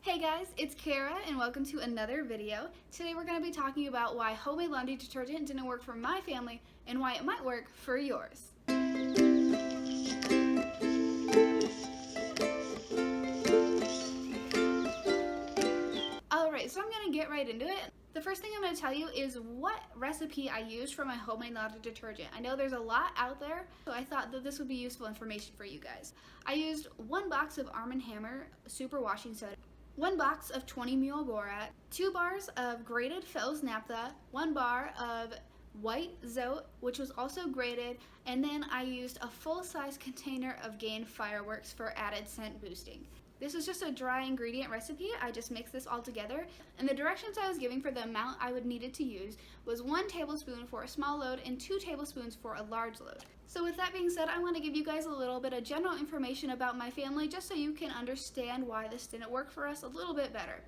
Hey guys, it's Kara and welcome to another video. Today we're going to be talking about why homemade laundry detergent didn't work for my family and why it might work for yours. Alright, so I'm going to get right into it. The first thing I'm going to tell you is what recipe I used for my homemade laundry detergent. I know there's a lot out there, so I thought that this would be useful information for you guys. I used 1 box of Arm & Hammer super washing soda, 1 box of 20 Mule Borax, 2 bars of grated Fels Naptha, 1 bar of white Zote, which was also grated, and then I used a full-size container of Gain Fireworks for added scent boosting. This is just a dry ingredient recipe. I just mixed this all together, and the directions I was giving for the amount I would need it to use was 1 tablespoon for a small load and 2 tablespoons for a large load. So with that being said, I want to give you guys a little bit of general information about my family just so you can understand why this didn't work for us a little bit better.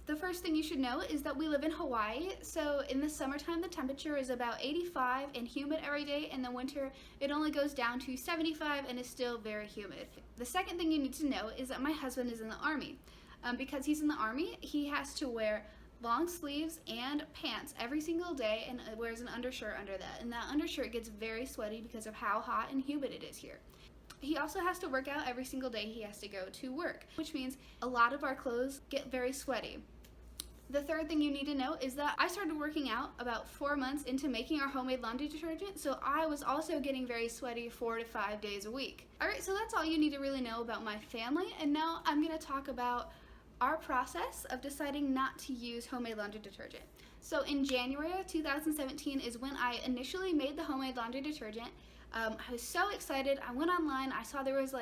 The first thing you should know is that we live in Hawaii, so in the summertime the temperature is about 85 and humid every day. In the winter it only goes down to 75 and is still very humid. The second thing you need to know is that my husband is in the Army. Because he's in the Army, he has to wear long sleeves and pants every single day and wears an undershirt under that, and that undershirt gets very sweaty because of how hot and humid it is here. He also has to work out every single day he has to go to work, which means a lot of our clothes get very sweaty. The third thing you need to know is that I started working out about 4 months into making our homemade laundry detergent, so I was also getting very sweaty 4 to 5 days a week. Alright, so that's all you need to really know about my family, and now I'm going to talk about our process of deciding not to use homemade laundry detergent. So in January of 2017 is when I initially made the homemade laundry detergent. I was so excited. I went online, I saw there was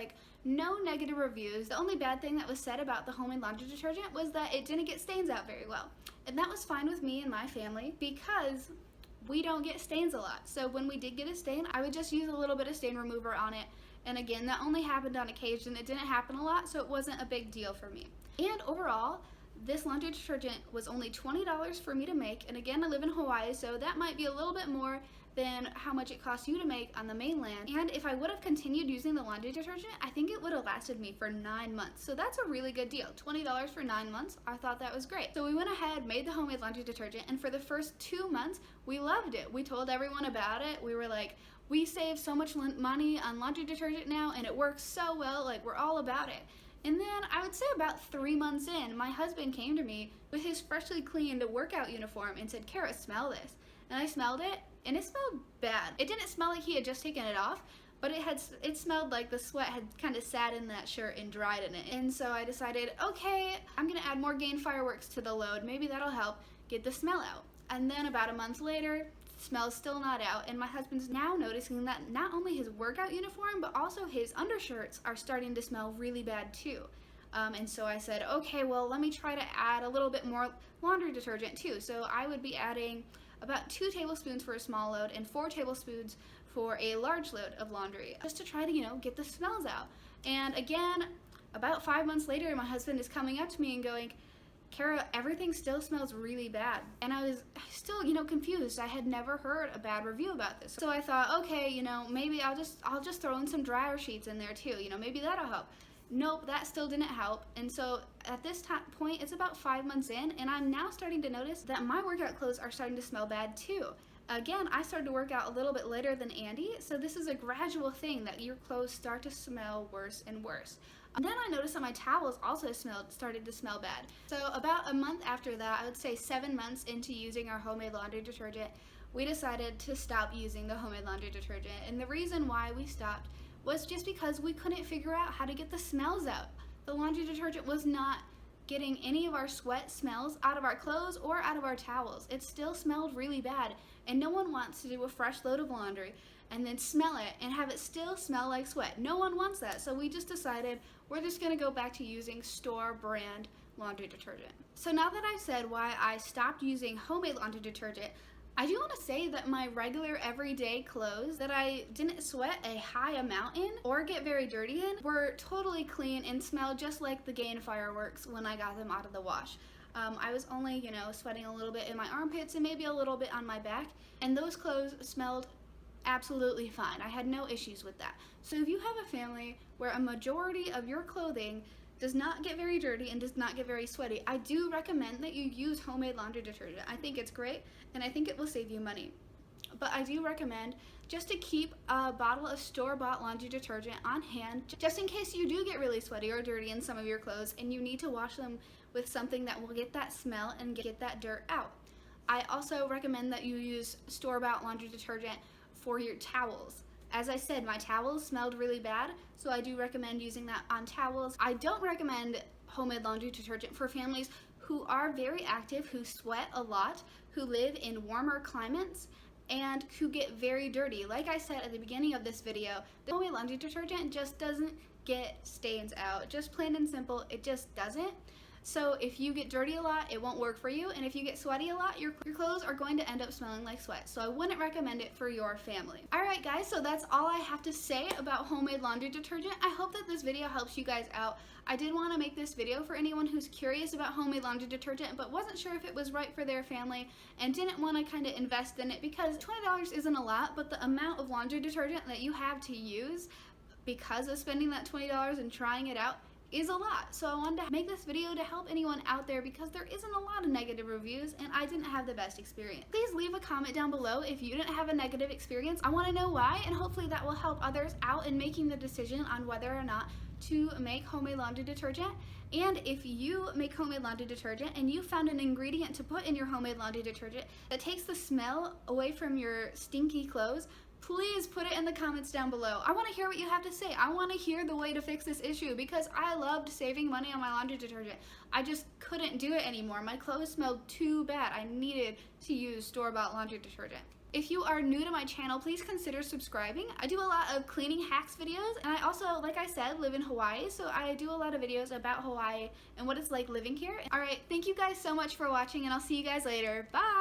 no negative reviews. The only bad thing that was said about the homemade laundry detergent was that it didn't get stains out very well. And that was fine with me and my family because we don't get stains a lot. So when we did get a stain, I would just use a little bit of stain remover on it. And again, that only happened on occasion. It didn't happen a lot, so it wasn't a big deal for me. And overall, this laundry detergent was only $20 for me to make. And again, I live in Hawaii, so that might be a little bit more than how much it costs you to make on the mainland. And if I would have continued using the laundry detergent, I think it would have lasted me for 9 months. So that's a really good deal. $20 for 9 months, I thought that was great. So we went ahead, made the homemade laundry detergent, and for the first 2 months, we loved it. We told everyone about it. We were like, we save so much money on laundry detergent now, and it works so well, we're all about it. And then I would say about 3 months in, my husband came to me with his freshly cleaned workout uniform and said, "Kara, smell this." And I smelled it, and it smelled bad. It didn't smell like he had just taken it off, but it smelled like the sweat had kind of sat in that shirt and dried in it. And so I decided, okay, I'm gonna add more Gain Fireworks to the load. Maybe that'll help get the smell out. And then about a month later, the smell's still not out, and my husband's now noticing that not only his workout uniform, but also his undershirts are starting to smell really bad too. And so I said, okay, well, let me try to add a little bit more laundry detergent too. So I would be adding about 2 tablespoons for a small load and 4 tablespoons for a large load of laundry, just to try to, get the smells out. And again, about 5 months later, my husband is coming up to me and going, "Kara, everything still smells really bad." And I was still, confused. I had never heard a bad review about this. So I thought, okay, maybe I'll just throw in some dryer sheets in there too. Maybe that'll help. Nope, that still didn't help. And so at this point, it's about 5 months in, and I'm now starting to notice that my workout clothes are starting to smell bad too. Again, I started to work out a little bit later than Andy, so this is a gradual thing that your clothes start to smell worse and worse. And then I noticed that my towels also started to smell bad. So about a month after that, I would say 7 months into using our homemade laundry detergent, we decided to stop using the homemade laundry detergent. And the reason why we stopped was just because we couldn't figure out how to get the smells out. The laundry detergent was not getting any of our sweat smells out of our clothes or out of our towels. It still smelled really bad, and no one wants to do a fresh load of laundry and then smell it and have it still smell like sweat. No one wants that, so we just decided we're just gonna go back to using store brand laundry detergent. So now that I've said why I stopped using homemade laundry detergent, I do want to say that my regular everyday clothes that I didn't sweat a high amount in or get very dirty in were totally clean and smelled just like the Gain Fireworks when I got them out of the wash. I was only, sweating a little bit in my armpits and maybe a little bit on my back, and those clothes smelled absolutely fine. I had no issues with that. So if you have a family where a majority of your clothing does not get very dirty and does not get very sweaty. I do recommend that you use homemade laundry detergent. I think it's great and I think it will save you money. But I do recommend just to keep a bottle of store-bought laundry detergent on hand, just in case you do get really sweaty or dirty in some of your clothes and you need to wash them with something that will get that smell and get that dirt out. I also recommend that you use store-bought laundry detergent for your towels. As I said, my towels smelled really bad, so I do recommend using that on towels. I don't recommend homemade laundry detergent for families who are very active, who sweat a lot, who live in warmer climates, and who get very dirty. Like I said at the beginning of this video, the homemade laundry detergent just doesn't get stains out. Just plain and simple, it just doesn't. So if you get dirty a lot, it won't work for you, and if you get sweaty a lot, your clothes are going to end up smelling like sweat. So I wouldn't recommend it for your family. Alright guys, so that's all I have to say about homemade laundry detergent. I hope that this video helps you guys out. I did want to make this video for anyone who's curious about homemade laundry detergent but wasn't sure if it was right for their family and didn't want to kind of invest in it, because $20 isn't a lot, but the amount of laundry detergent that you have to use because of spending that $20 and trying it out is a lot. So I wanted to make this video to help anyone out there because there isn't a lot of negative reviews and I didn't have the best experience. Please leave a comment down below if you didn't have a negative experience. I want to know why, and hopefully that will help others out in making the decision on whether or not to make homemade laundry detergent. And if you make homemade laundry detergent and you found an ingredient to put in your homemade laundry detergent that takes the smell away from your stinky clothes, please put it in the comments down below. I want to hear what you have to say. I want to hear the way to fix this issue because I loved saving money on my laundry detergent. I just couldn't do it anymore. My clothes smelled too bad. I needed to use store-bought laundry detergent. If you are new to my channel, please consider subscribing. I do a lot of cleaning hacks videos, and I also, like I said, live in Hawaii, so I do a lot of videos about Hawaii and what it's like living here. Alright, thank you guys so much for watching, and I'll see you guys later. Bye!